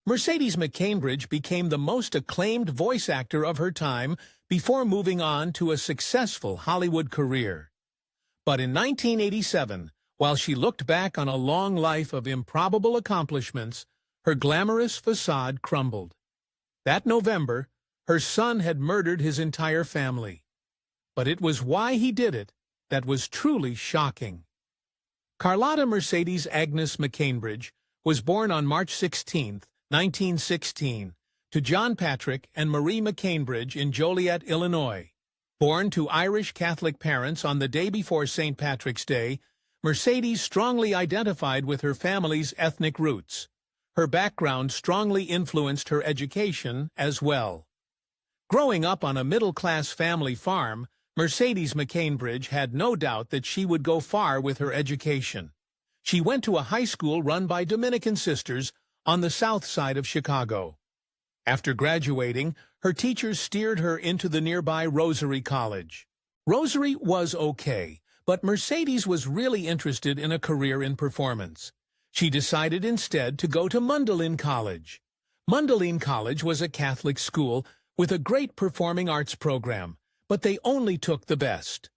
Mercedes McCambridge became the most acclaimed voice actor of her time before moving on to a successful Hollywood career. But in 1987, while she looked back on a long life of improbable accomplishments, her glamorous facade crumbled. That November, her son had murdered his entire family. But it was why he did it that was truly shocking. Carlotta Mercedes Agnes McCambridge was born on March 16, 1916, to John Patrick and Marie McCambridge in Joliet, Illinois. Born to Irish Catholic parents on the day before St. Patrick's Day, Mercedes strongly identified with her family's ethnic roots. Her background strongly influenced her education as well. Growing up on a middle-class family farm, Mercedes McCambridge had no doubt that she would go far with her education. She went to a high school run by Dominican sisters on the south side of Chicago. After graduating, her teachers steered her into the nearby Rosary College. Rosary was okay, but Mercedes was really interested in a career in performance. She decided instead to go to Mundelein College. Mundelein College was a Catholic school with a great performing arts program, but they only took the best.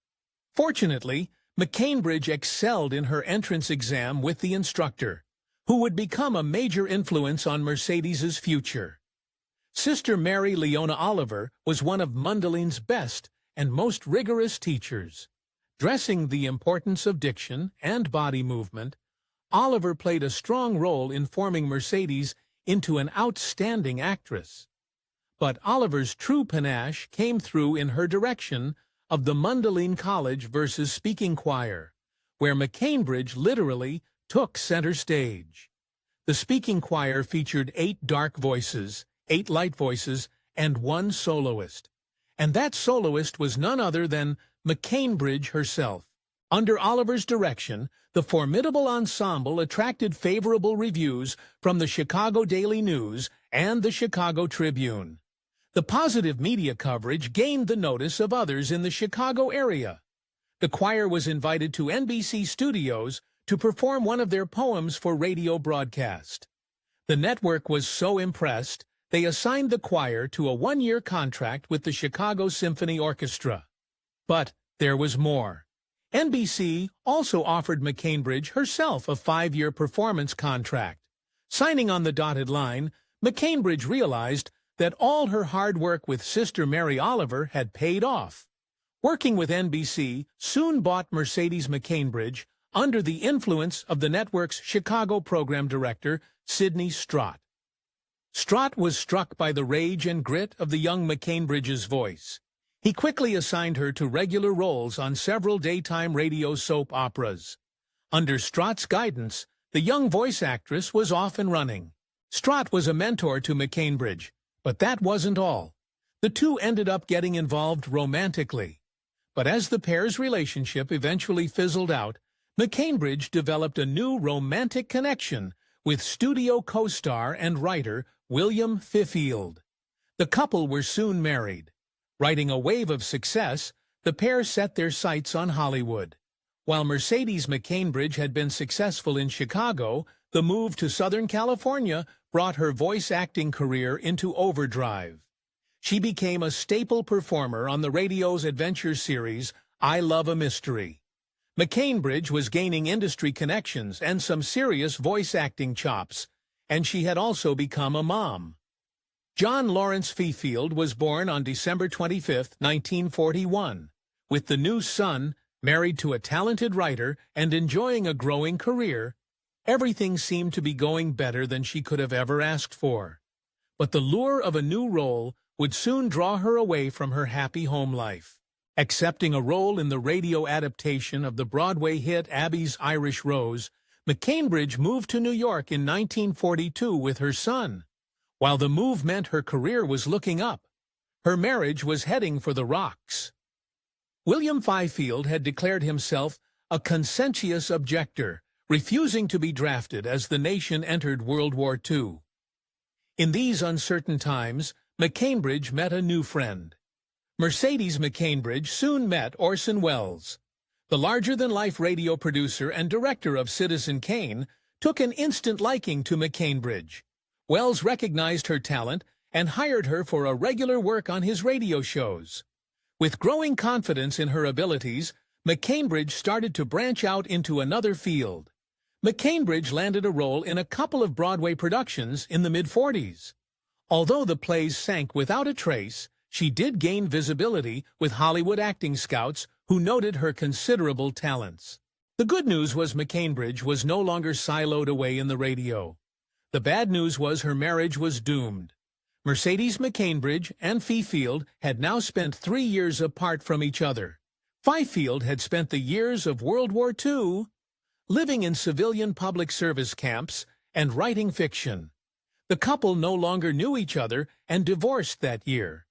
Fortunately, McCambridge excelled in her entrance exam with the instructor, who would become a major influence on Mercedes's future. Sister Mary Leona Oliver was one of Mundelein's best and most rigorous teachers. Dressing the importance of diction and body movement, Oliver played a strong role in forming Mercedes into an outstanding actress. But Oliver's true panache came through in her direction of the Mundelein College versus speaking choir, where McCambridge literally took center stage. The speaking choir featured 8 dark voices, 8 light voices, and 1 soloist. And that soloist was none other than McCambridge herself. Under Oliver's direction, the formidable ensemble attracted favorable reviews from the Chicago Daily News and the Chicago Tribune. The positive media coverage gained the notice of others in the Chicago area. The choir was invited to NBC studios to perform one of their poems for radio broadcast. The network was so impressed, they assigned the choir to a 1-year contract with the Chicago Symphony Orchestra. But there was more. NBC also offered McCambridge herself a 5-year performance contract. Signing on the dotted line, McCambridge realized that all her hard work with Sister Mary Oliver had paid off. Working with NBC soon bought Mercedes McCambridge under the influence of the network's Chicago program director, Sidney Strott. Strott was struck by the rage and grit of the young McCambridge's voice. He quickly assigned her to regular roles on several daytime radio soap operas. Under Strott's guidance, the young voice actress was off and running. Strott was a mentor to McCambridge, but that wasn't all. The two ended up getting involved romantically. But as the pair's relationship eventually fizzled out, McCambridge developed a new romantic connection with studio co-star and writer William Fifield. The couple were soon married. Riding a wave of success, the pair set their sights on Hollywood. While Mercedes McCambridge had been successful in Chicago, the move to Southern California brought her voice acting career into overdrive. She became a staple performer on the radio's adventure series, I Love a Mystery. McCambridge was gaining industry connections and some serious voice acting chops, and she had also become a mom. John Lawrence Fifield was born on December 25, 1941. With the new son, married to a talented writer, and enjoying a growing career, everything seemed to be going better than she could have ever asked for. But the lure of a new role would soon draw her away from her happy home life. Accepting a role in the radio adaptation of the Broadway hit Abby's Irish Rose, McCambridge moved to New York in 1942 with her son. While the move meant her career was looking up, her marriage was heading for the rocks. William Fifield had declared himself a conscientious objector, refusing to be drafted as the nation entered World War II. In these uncertain times, McCambridge met a new friend. Mercedes McCambridge soon met Orson Welles. The larger-than-life radio producer and director of Citizen Kane took an instant liking to McCambridge. Wells recognized her talent and hired her for a regular work on his radio shows. With growing confidence in her abilities, McCambridge started to branch out into another field. McCambridge landed a role in a couple of Broadway productions in the mid-40s. Although the plays sank without a trace, she did gain visibility with Hollywood acting scouts who noted her considerable talents. The good news was McCambridge was no longer siloed away in the radio. The bad news was her marriage was doomed. Mercedes McCambridge and Fifield had now spent 3 years apart from each other. Fifield had spent the years of World War II living in civilian public service camps and writing fiction. The couple no longer knew each other and divorced that year.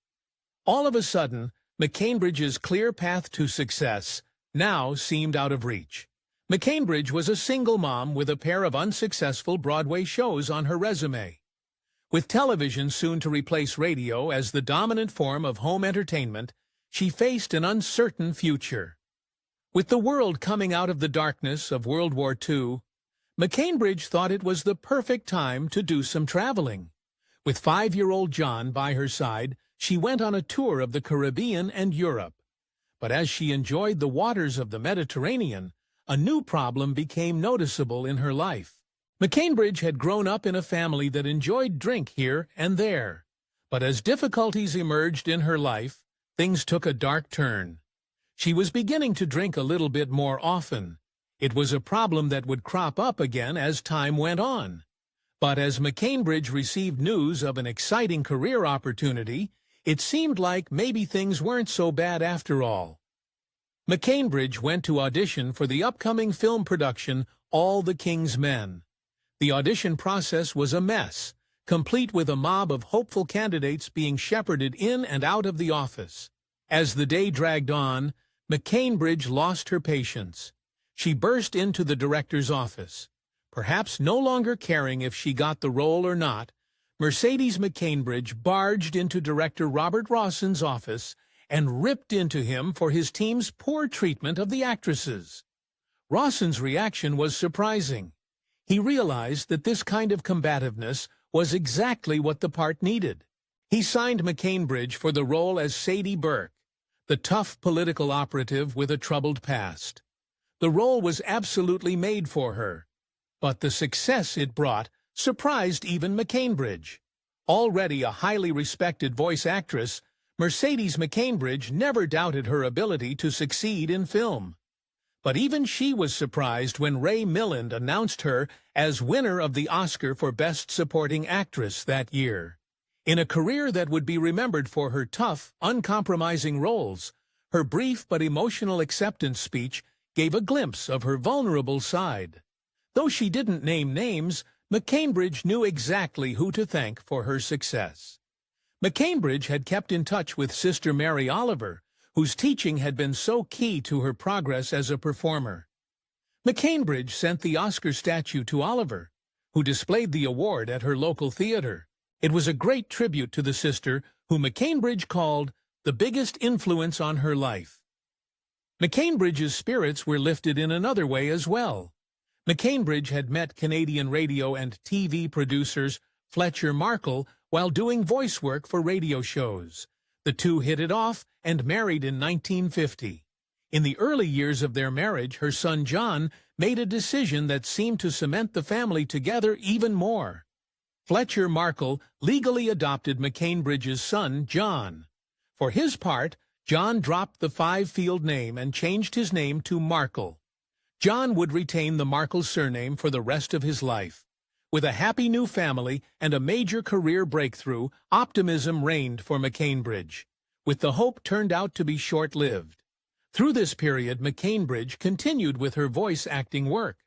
All of a sudden, McCambridge's clear path to success now seemed out of reach. McCambridge was a single mom with a pair of unsuccessful Broadway shows on her resume. With television soon to replace radio as the dominant form of home entertainment, she faced an uncertain future. With the world coming out of the darkness of World War II, McCambridge thought it was the perfect time to do some traveling. With 5-year-old John by her side, she went on a tour of the Caribbean and Europe. But as she enjoyed the waters of the Mediterranean, a new problem became noticeable in her life. McCambridge had grown up in a family that enjoyed drink here and there. But as difficulties emerged in her life, things took a dark turn. She was beginning to drink a little bit more often. It was a problem that would crop up again as time went on. But as McCambridge received news of an exciting career opportunity, it seemed like maybe things weren't so bad after all. McCambridge went to audition for the upcoming film production All the King's Men. The audition process was a mess, complete with a mob of hopeful candidates being shepherded in and out of the office. As the day dragged on, McCambridge lost her patience. She burst into the director's office. Perhaps no longer caring if she got the role or not, Mercedes McCambridge barged into director Robert Rawson's office and ripped into him for his team's poor treatment of the actresses. Rawson's reaction was surprising. He realized that this kind of combativeness was exactly what the part needed. He signed McCambridge for the role as Sadie Burke, the tough political operative with a troubled past. The role was absolutely made for her, but the success it brought surprised even McCambridge. Already a highly respected voice actress, Mercedes McCambridge never doubted her ability to succeed in film. But even she was surprised when Ray Milland announced her as winner of the Oscar for Best Supporting Actress that year. In a career that would be remembered for her tough, uncompromising roles, her brief but emotional acceptance speech gave a glimpse of her vulnerable side. Though she didn't name names, McCambridge knew exactly who to thank for her success. McCambridge had kept in touch with Sister Mary Oliver, whose teaching had been so key to her progress as a performer. McCambridge sent the Oscar statue to Oliver, who displayed the award at her local theater. It was a great tribute to the sister, who McCambridge called the biggest influence on her life. McCambridge's spirits were lifted in another way as well. McCambridge had met Canadian radio and TV producers Fletcher Markle while doing voice work for radio shows. The two hit it off and married in 1950. In the early years of their marriage, her son John made a decision that seemed to cement the family together even more. Fletcher Markle legally adopted McCambridge's son, John. For his part, John dropped the Fifield name and changed his name to Markle. John would retain the Markle surname for the rest of his life. With a happy new family and a major career breakthrough, optimism reigned for McCambridge. With the hope turned out to be short-lived. Through this period, McCambridge continued with her voice acting work.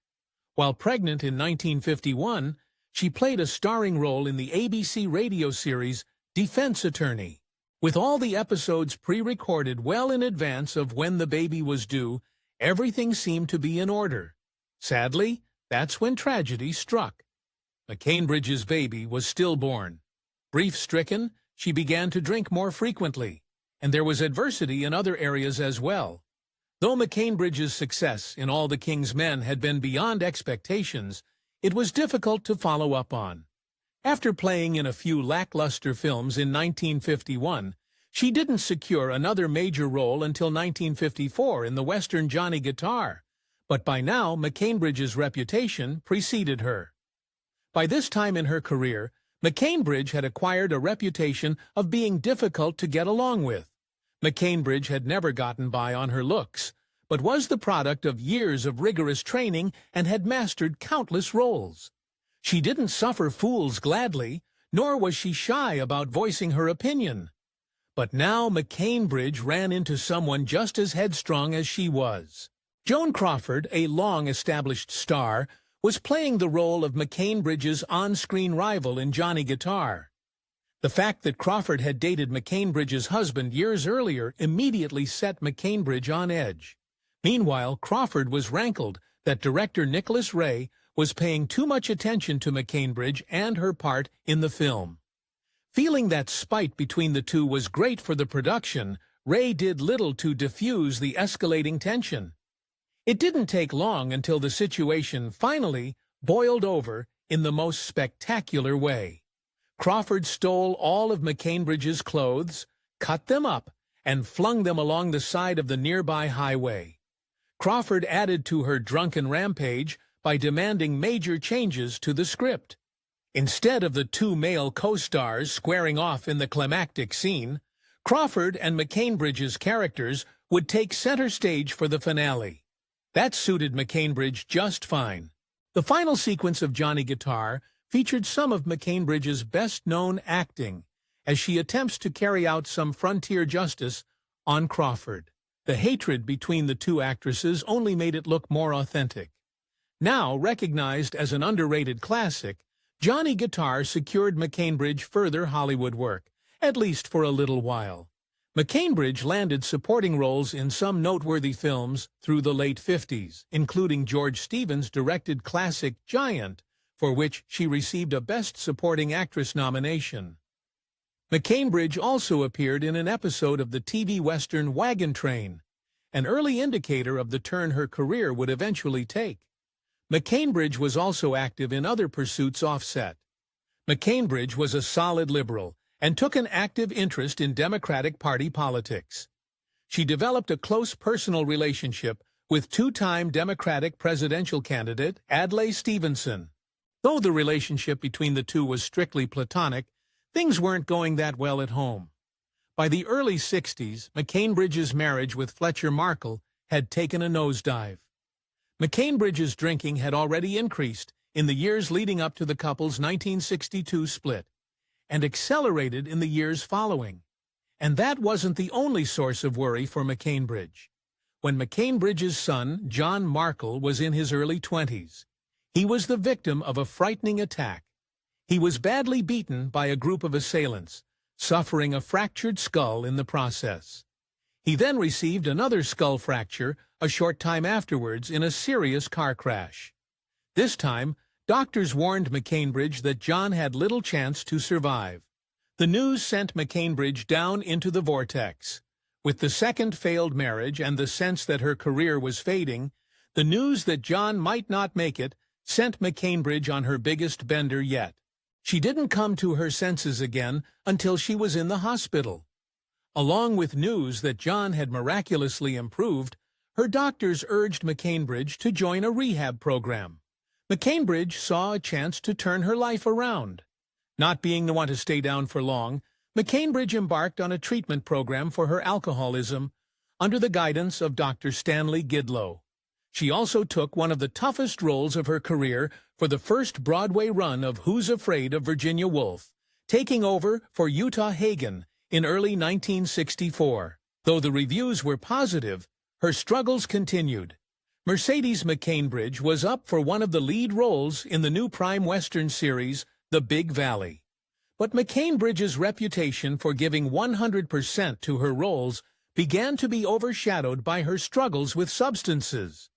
While pregnant in 1951, she played a starring role in the ABC radio series Defense Attorney. With all the episodes pre-recorded well in advance of when the baby was due, everything seemed to be in order. Sadly, that's when tragedy struck. McCambridge's baby was stillborn. Grief-stricken, she began to drink more frequently, and there was adversity in other areas as well. Though McCambridge's success in All the King's Men had been beyond expectations, it was difficult to follow up on. After playing in a few lackluster films in 1951, she didn't secure another major role until 1954 in the western Johnny Guitar, but by now McCambridge's reputation preceded her. By this time in her career, McCambridge had acquired a reputation of being difficult to get along with. McCambridge had never gotten by on her looks, but was the product of years of rigorous training and had mastered countless roles. She didn't suffer fools gladly, nor was she shy about voicing her opinion. But now McCambridge ran into someone just as headstrong as she was. Joan Crawford, a long-established star, was playing the role of McCambridge's on-screen rival in Johnny Guitar. The fact that Crawford had dated McCambridge's husband years earlier immediately set McCambridge on edge. Meanwhile, Crawford was rankled that director Nicholas Ray was paying too much attention to McCambridge and her part in the film. Feeling that spite between the two was great for the production, Ray did little to diffuse the escalating tension. It didn't take long until the situation finally boiled over in the most spectacular way. Crawford stole all of McCambridge's clothes, cut them up, and flung them along the side of the nearby highway. Crawford added to her drunken rampage by demanding major changes to the script. Instead of the two male co-stars squaring off in the climactic scene, Crawford and McCambridge's characters would take center stage for the finale. That suited McCambridge just fine. The final sequence of Johnny Guitar featured some of McCambridge's best-known acting as she attempts to carry out some frontier justice on Crawford. The hatred between the two actresses only made it look more authentic. Now recognized as an underrated classic, Johnny Guitar secured McCambridge further Hollywood work, at least for a little while. McCambridge landed supporting roles in some noteworthy films through the late 50s, including George Stevens' directed classic Giant, for which she received a Best Supporting Actress nomination. McCambridge also appeared in an episode of the TV western Wagon Train, an early indicator of the turn her career would eventually take. McCambridge was also active in other pursuits offset. McCambridge was a solid liberal and took an active interest in Democratic Party politics. She developed a close personal relationship with two-time Democratic presidential candidate Adlai Stevenson. Though the relationship between the two was strictly platonic, things weren't going that well at home. By the early 60s, McCambridge's marriage with Fletcher Markle had taken a nosedive. McCambridge's drinking had already increased in the years leading up to the couple's 1962 split, and accelerated in the years following. And that wasn't the only source of worry for McCambridge. When McCambridge's son, John Markle, was in his early 20s, he was the victim of a frightening attack. He was badly beaten by a group of assailants, suffering a fractured skull in the process. He then received another skull fracture a short time afterwards in a serious car crash. This time, doctors warned McCambridge that John had little chance to survive. The news sent McCambridge down into the vortex. With the second failed marriage and the sense that her career was fading, the news that John might not make it sent McCambridge on her biggest bender yet. She didn't come to her senses again until she was in the hospital. Along with news that John had miraculously improved, her doctors urged McCambridge to join a rehab program. McCambridge saw a chance to turn her life around. Not being the one to stay down for long, McCambridge embarked on a treatment program for her alcoholism under the guidance of Dr. Stanley Gidlow. She also took one of the toughest roles of her career for the first Broadway run of Who's Afraid of Virginia Woolf, taking over for Utah Hagen in early 1964. Though the reviews were positive, her struggles continued. Mercedes McCambridge was up for one of the lead roles in the new Prime Western series, The Big Valley. But McCambridge's reputation for giving 100% to her roles began to be overshadowed by her struggles with substances.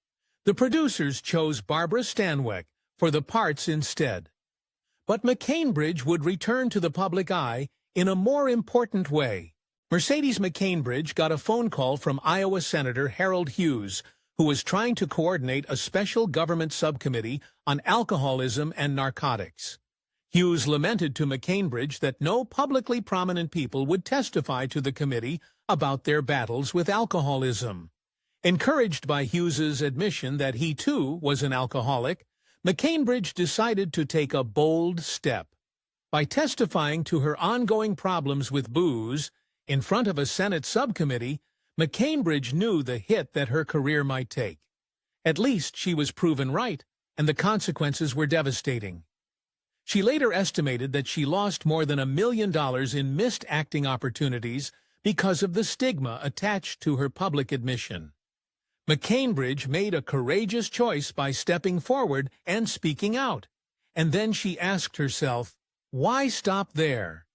The producers chose Barbara Stanwyck for the parts instead. But McCambridge would return to the public eye in a more important way. Mercedes McCambridge got a phone call from Iowa Senator Harold Hughes, who was trying to coordinate a special government subcommittee on alcoholism and narcotics. Hughes lamented to McCambridge that no publicly prominent people would testify to the committee about their battles with alcoholism. Encouraged by Hughes's admission that he too was an alcoholic, McCambridge decided to take a bold step. By testifying to her ongoing problems with booze in front of a Senate subcommittee, McCambridge knew the hit that her career might take. At least she was proven right, and the consequences were devastating. She later estimated that she lost more than $1 million in missed acting opportunities because of the stigma attached to her public admission. McCambridge made a courageous choice by stepping forward and speaking out, and then she asked herself, why stop there?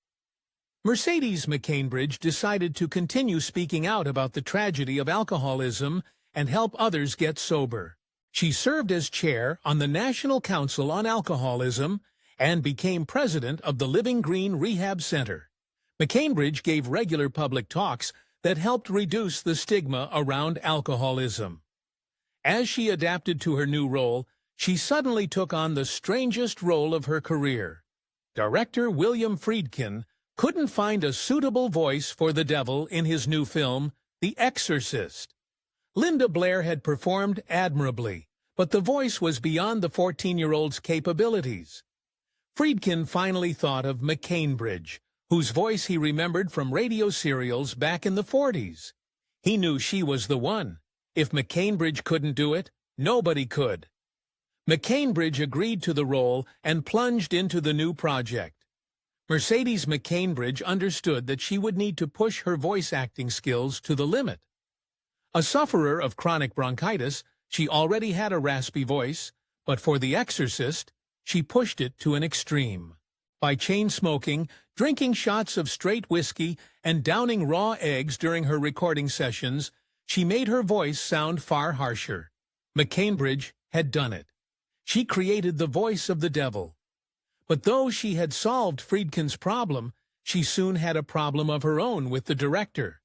Mercedes McCambridge decided to continue speaking out about the tragedy of alcoholism and help others get sober. She served as chair on the National Council on Alcoholism and became president of the Living Green Rehab Center. McCambridge gave regular public talks that helped reduce the stigma around alcoholism. As she adapted to her new role, she suddenly took on the strangest role of her career. Director William Friedkin couldn't find a suitable voice for the devil in his new film, The Exorcist. Linda Blair had performed admirably, but the voice was beyond the 14-year-old's capabilities. Friedkin finally thought of McCambridge, whose voice he remembered from radio serials back in the 40s. He knew she was the one. If McCambridge couldn't do it, nobody could. McCambridge agreed to the role and plunged into the new project. Mercedes McCambridge understood that she would need to push her voice acting skills to the limit. A sufferer of chronic bronchitis, she already had a raspy voice, but for The Exorcist, she pushed it to an extreme. By chain-smoking, drinking shots of straight whiskey, and downing raw eggs during her recording sessions, she made her voice sound far harsher. McCambridge had done it. She created the voice of the devil. But though she had solved Friedkin's problem, she soon had a problem of her own with the director.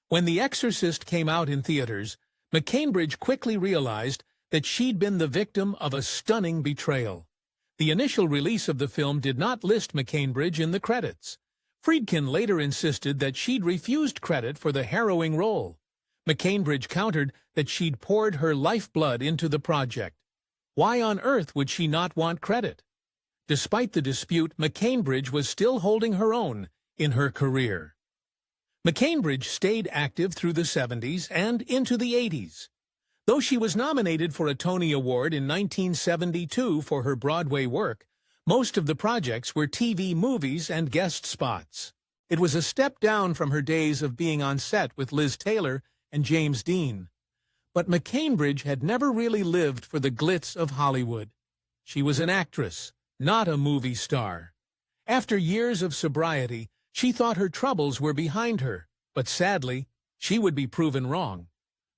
When The Exorcist came out in theaters, McCambridge quickly realized that she'd been the victim of a stunning betrayal. The initial release of the film did not list McCambridge in the credits. Friedkin later insisted that she'd refused credit for the harrowing role. McCambridge countered that she'd poured her lifeblood into the project. Why on earth would she not want credit? Despite the dispute, McCambridge was still holding her own in her career. McCambridge stayed active through the 70s and into the 80s. Though she was nominated for a Tony Award in 1972 for her Broadway work, most of the projects were TV movies and guest spots. It was a step down from her days of being on set with Liz Taylor and James Dean. But McCambridge had never really lived for the glitz of Hollywood. She was an actress, not a movie star. After years of sobriety, she thought her troubles were behind her, but sadly, she would be proven wrong.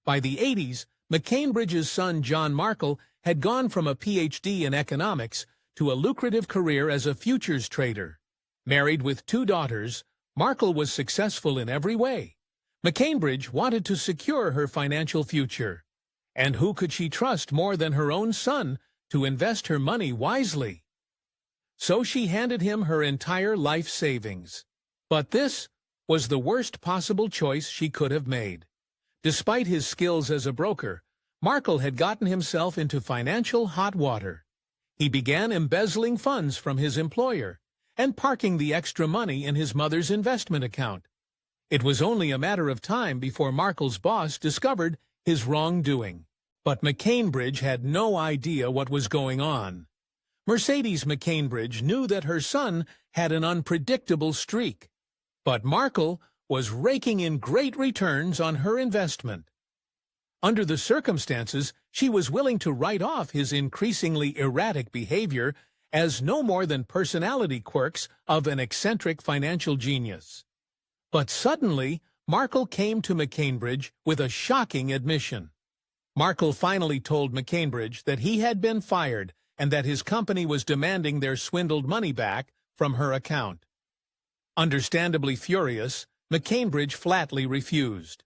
By the 80s, McCambridge's son John Markle had gone from a PhD in economics to a lucrative career as a futures trader. Married with 2 daughters, Markle was successful in every way. McCambridge wanted to secure her financial future. And who could she trust more than her own son to invest her money wisely? So she handed him her entire life savings. But this was the worst possible choice she could have made. Despite his skills as a broker, Markle had gotten himself into financial hot water. He began embezzling funds from his employer and parking the extra money in his mother's investment account. It was only a matter of time before Markle's boss discovered his wrongdoing. But McCambridge had no idea what was going on. Mercedes McCambridge knew that her son had an unpredictable streak. But Markle was raking in great returns on her investment. Under the circumstances, she was willing to write off his increasingly erratic behavior as no more than personality quirks of an eccentric financial genius. But suddenly, Markle came to McCambridge with a shocking admission. Markle finally told McCambridge that he had been fired and that his company was demanding their swindled money back from her account. Understandably furious, McCambridge flatly refused.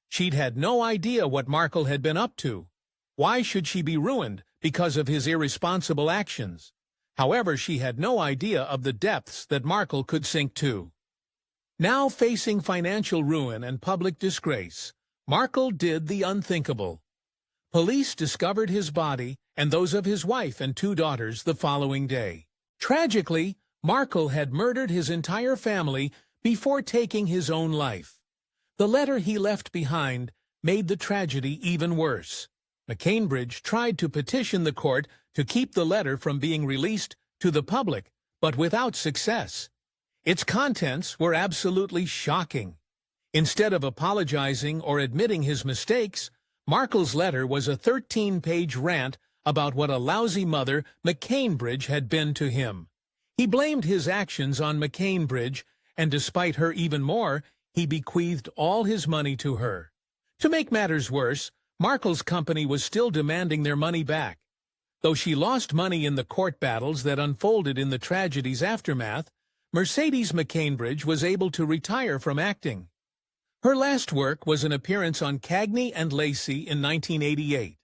She'd had no idea what Markle had been up to. Why should she be ruined because of his irresponsible actions? However, she had no idea of the depths that Markle could sink to. Now facing financial ruin and public disgrace, Markle did the unthinkable. Police discovered his body and those of his wife and 2 daughters the following day. Tragically, Markle had murdered his entire family before taking his own life. The letter he left behind made the tragedy even worse. McCambridge tried to petition the court to keep the letter from being released to the public, but without success. Its contents were absolutely shocking. Instead of apologizing or admitting his mistakes, Markle's letter was a 13-page rant about what a lousy mother McCambridge had been to him. He blamed his actions on McCambridge, and despite her even more, he bequeathed all his money to her. To make matters worse, Markle's company was still demanding their money back. Though she lost money in the court battles that unfolded in the tragedy's aftermath, Mercedes McCambridge was able to retire from acting. Her last work was an appearance on Cagney and Lacey in 1988.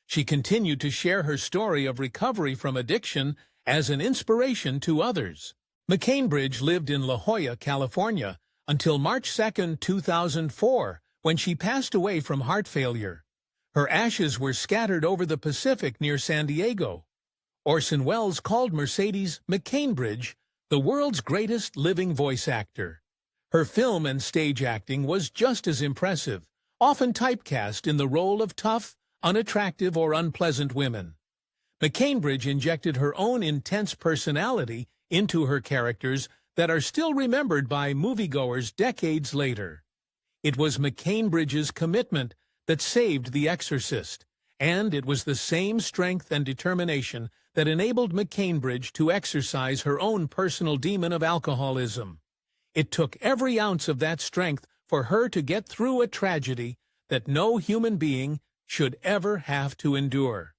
She continued to share her story of recovery from addiction as an inspiration to others. McCambridge lived in La Jolla, California, until March 2, 2004, when she passed away from heart failure. Her ashes were scattered over the Pacific near San Diego. Orson Welles called Mercedes McCambridge the world's greatest living voice actor. Her film and stage acting was just as impressive, often typecast in the role of tough, unattractive, or unpleasant women. McCambridge injected her own intense personality into her characters that are still remembered by moviegoers decades later. It was McCambridge's commitment that saved The Exorcist, and it was the same strength and determination that enabled McCambridge to exercise her own personal demon of alcoholism. It took every ounce of that strength for her to get through a tragedy that no human being should ever have to endure.